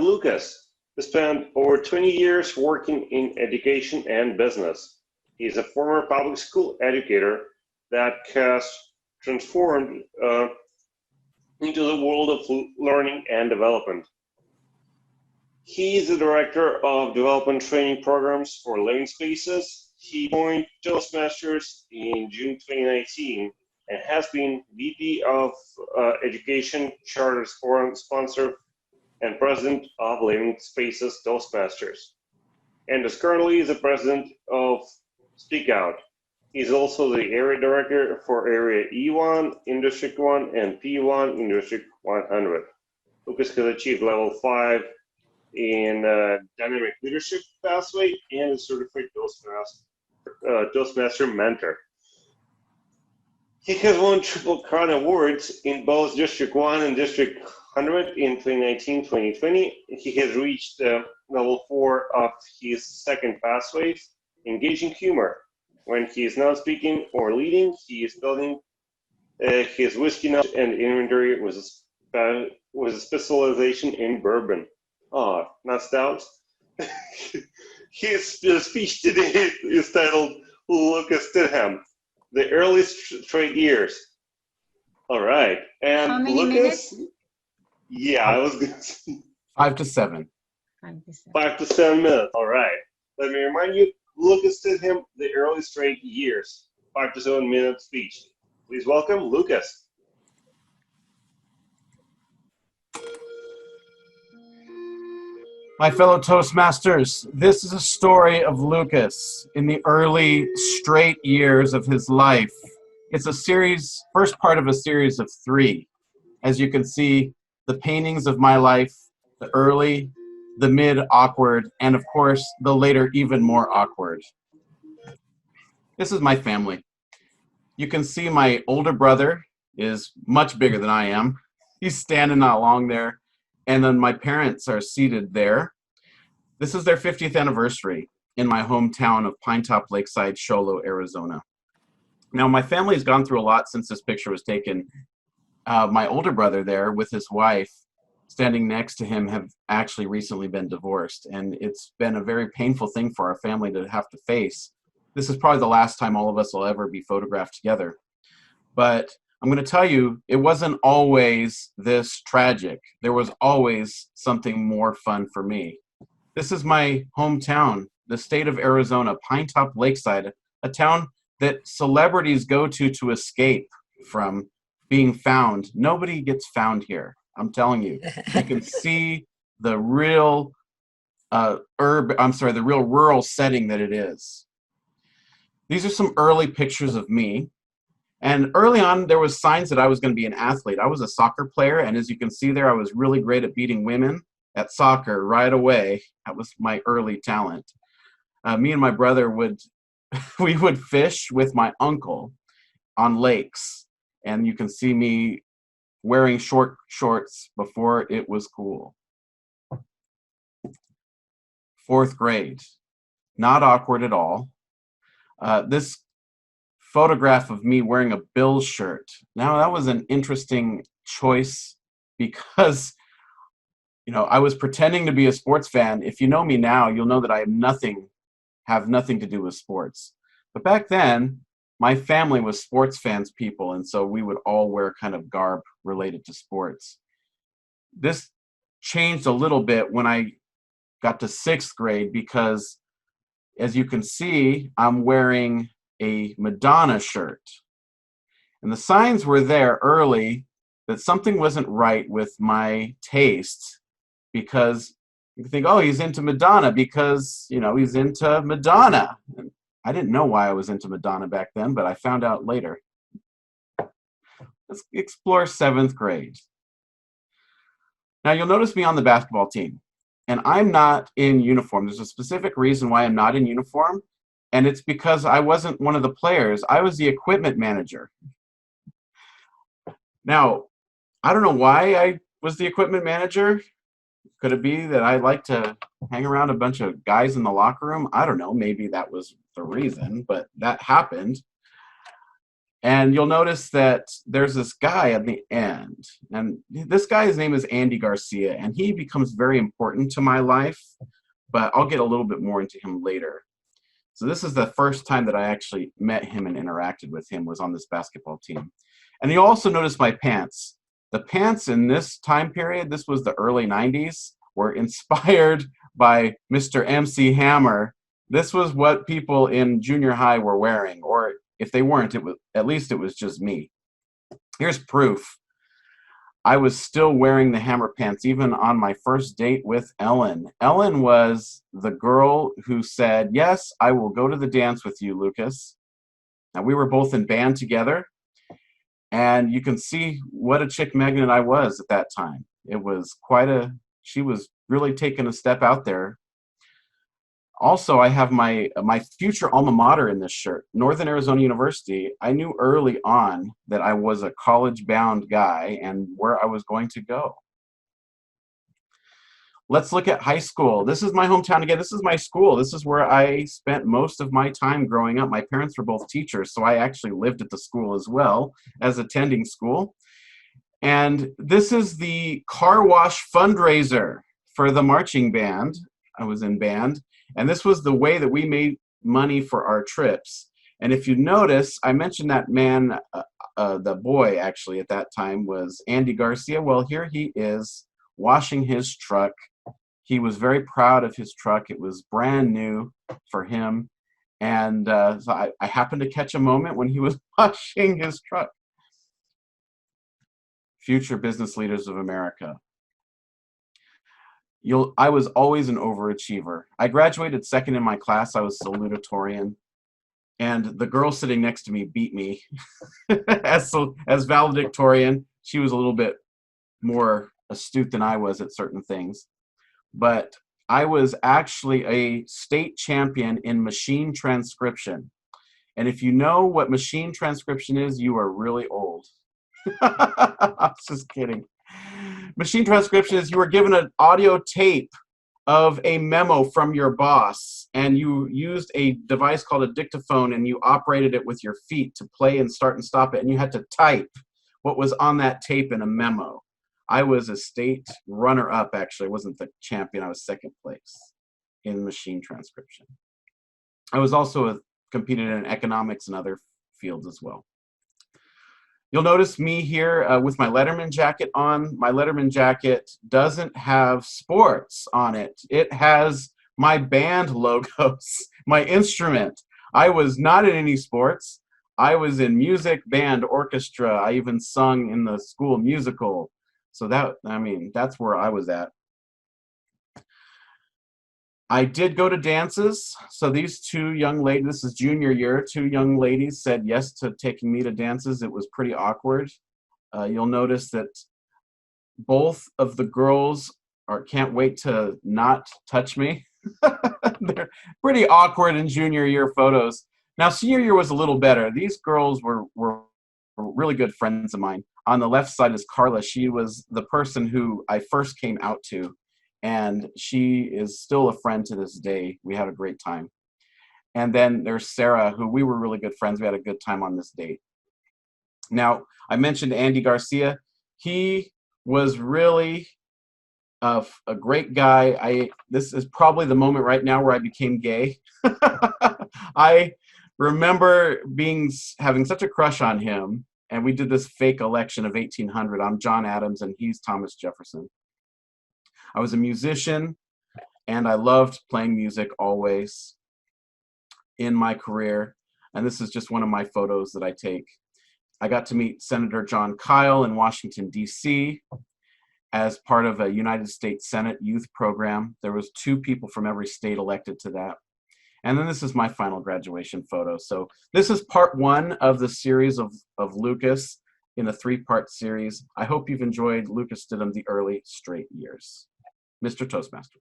Lucas, who spent over 20 years working in education and business. He's a former public school educator that has transformed into the world of learning and development. He is the director of development training programs for living spaces. He joined Toastmasters in June 2019 and has been VP of Education, Charter Sponsor, and President of Living Spaces Toastmasters, and is currently the President of Speak Out. He's also the Area Director for Area E1 in District 1 and P1 in District 100. Lucas has achieved level 5 in Dynamic Leadership Pathway and is certified Toastmaster Mentor. He has won Triple Crown Awards in both District 1 and District 100 in 2019-2020. He has reached level 4 of his second pathway, Engaging Humor. When he is not speaking or leading, he is building his whiskey knowledge and inventory with a specialization in bourbon. Oh, not stouts. His speech today is titled Lucas Stidham, The Early Straight Years. All right. And how many Lucas, minutes? yeah, I was going to say 5 to 7. 5 to 7 minutes. All right. Let me remind you, Lucas Stidham, The Early Straight Years, 5 to 7 minute speech. Please welcome Lucas. My fellow Toastmasters, this is a story of Lucas in the early straight years of his life. It's a series, first part of a series of 3. As you can see, the paintings of my life, the early, the mid awkward, and of course, the later even more awkward. This is my family. You can see my older brother is much bigger than I am. He's standing not long there. And then my parents are seated there. This is their 50th anniversary in my hometown of Pinetop Lakeside, Sholo, Arizona. Now, my family has gone through a lot since this picture was taken. My older brother there with his wife standing next to him have actually recently been divorced. And it's been a very painful thing for our family to have to face. This is probably the last time all of us will ever be photographed together. But I'm going to tell you, it wasn't always this tragic. There was always something more fun for me. This is my hometown, the state of Arizona, Pinetop Lakeside, a town that celebrities go to escape from being found. Nobody gets found here. I'm telling you. You can see the real the real rural setting that it is. These are some early pictures of me. And early on, there was signs that I was going to be an athlete. I was a soccer player, and as you can see there, I was really great at beating women at soccer right away. That was my early talent. Me and my brother would fish with my uncle on lakes, and you can see me wearing short shorts before it was cool. 4th grade, not awkward at all. This photograph of me wearing a Bills shirt. Now that was an interesting choice because, I was pretending to be a sports fan. If you know me now, you'll know that I have nothing to do with sports. But back then, my family was sports fans people, and so we would all wear kind of garb related to sports. This changed a little bit when I got to 6th grade because, as you can see, I'm wearing a Madonna shirt. And the signs were there early that something wasn't right with my taste because you think, oh, he's into Madonna because, he's into Madonna. And I didn't know why I was into Madonna back then, but I found out later. Let's explore 7th grade. Now you'll notice me on the basketball team, and I'm not in uniform. There's a specific reason why I'm not in uniform. And it's because I wasn't one of the players. I was the equipment manager. Now, I don't know why I was the equipment manager. Could it be that I like to hang around a bunch of guys in the locker room? I don't know. Maybe that was the reason, but that happened. And you'll notice that there's this guy at the end. And this guy's name is Andy Garcia, and he becomes very important to my life, but I'll get a little bit more into him later. So this is the first time that I actually met him and interacted with him, was on this basketball team. And you also notice my pants. The pants in this time period, this was the early 90s, were inspired by Mr. MC Hammer. This was what people in junior high were wearing, or if they weren't, it was, at least it was just me. Here's proof. I was still wearing the Hammer pants even on my first date with Ellen. Ellen was the girl who said, yes, I will go to the dance with you, Lucas. Now, we were both in band together, and you can see what a chick magnet I was at that time. It was she was really taking a step out there. Also, I have my future alma mater in this shirt, Northern Arizona University. I knew early on that I was a college-bound guy and where I was going to go. Let's look at high school. This is my hometown again. This is my school. This is where I spent most of my time growing up. My parents were both teachers, so I actually lived at the school as well as attending school. And this is the car wash fundraiser for the marching band. I was in band. And this was the way that we made money for our trips. And if you notice, I mentioned that man, the boy actually at that time was Andy Garcia. Well, here he is washing his truck. He was very proud of his truck. It was brand new for him. And so I happened to catch a moment when he was washing his truck. Future business leaders of America. I was always an overachiever. I graduated second in my class. I was salutatorian, and the girl sitting next to me beat me as valedictorian. She was a little bit more astute than I was at certain things, but I was actually a state champion in machine transcription. And if you know what machine transcription is, you are really old. I'm just kidding. Machine transcription is you were given an audio tape of a memo from your boss, and you used a device called a dictaphone, and you operated it with your feet to play and start and stop it, and you had to type what was on that tape in a memo. I was a state runner-up, actually. I wasn't the champion. I was second place in machine transcription. I was also competed in economics and other fields as well. You'll notice me here with my Letterman jacket on. My Letterman jacket doesn't have sports on it. It has my band logos, my instrument. I was not in any sports. I was in music, band, orchestra. I even sung in the school musical. So that's where I was at. I did go to dances. So these two young ladies, this is junior year, two young ladies said yes to taking me to dances. It was pretty awkward. You'll notice that both of the girls can't wait to not touch me. They're pretty awkward in junior year photos. Now, senior year was a little better. These girls were really good friends of mine. On the left side is Carla. She was the person who I first came out to. And she is still a friend to this day. We had a great time. And then there's Sarah, who we were really good friends. We had a good time on this date. Now, I mentioned Andy Garcia. He was really a great guy. This is probably the moment right now where I became gay. I remember having such a crush on him. And we did this fake election of 1800. I'm John Adams, and he's Thomas Jefferson. I was a musician, and I loved playing music always in my career. And this is just one of my photos that I take. I got to meet Senator John Kyle in Washington, D.C. as part of a United States Senate youth program. There was 2 people from every state elected to that. And then this is my final graduation photo. So this is part 1 of the series of Lucas in a 3-part series. I hope you've enjoyed Lucas Stidham, The Early Straight Years. Mr. Toastmaster.